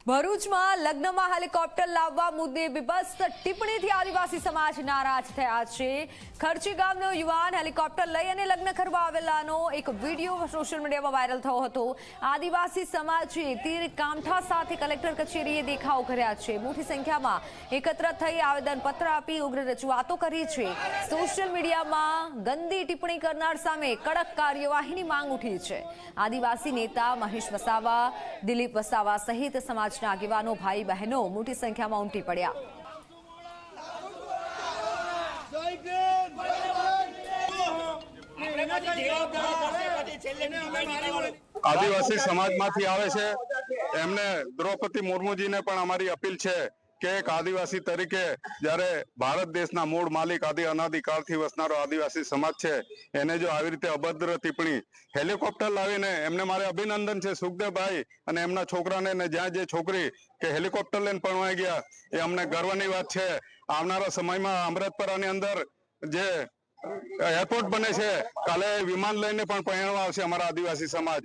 ભરૂચમાં લગ્નમાં હેલિકોપ્ટર લાવવા મુદ્દે બીભત્સ ટિપ્પણીથી આદિવાસી સમાજ નારાજ થયા છે। ખર્ચી ગામનો યુવાન હેલિકોપ્ટર લઈ અને લગ્ન કરવા આવેલાનો એક વિડીયો સોશિયલ મીડિયામાં વાયરલ થયો હતો। આદિવાસી સમાજે તીર કામઠા સાથે કલેક્ટર કચેરીએ દેખાવ કર્યા છે। મોટી સંખ્યામાં એકત્ર થઈ આવેદનપત્ર આપી ઉગ્ર રજૂઆતો કરી છે। સોશિયલ મીડિયામાં ગંદી ટિપ્પણી કરનાર સામે કડક કાર્યવાહીની માંગ ઉઠી છે। આદિવાસી નેતા મહેશ વસાવા, દિલીપ વસાવા સહિત સમાજ આગેવાનો, ભાઈ બહેનો મોટી સંખ્યામાં ઉમટી પડ્યા। આદિવાસી સમાજમાંથી આવે છે એમને દ્રૌપદી મુર્મુજીને પણ અમારી અપીલ છે કે એક આદિવાસી તરીકે જ્યારે ભારત દેશના મૂળ માલિક અનાદિકાળથી વસનારો આદિવાસી સમાજ છે એને જો આવી રીતે અભદ્ર ટિપ્પણી હેલિકોપ્ટર લાવીને એમને મારે અભિનંદન છે સુખદેવભાઈ અને એમના છોકરાને ને જ્યાં જે છોકરી કે હેલિકોપ્ટર લઈને પરણાઈ ગયા એ અમને ગર્વની વાત છે। આવનારા સમયમાં અમૃતપરાની અંદર જે એરપોર્ટ બને છે કાલે વિમાન લઈને પણ પરણવા આવશે અમારા આદિવાસી સમાજ।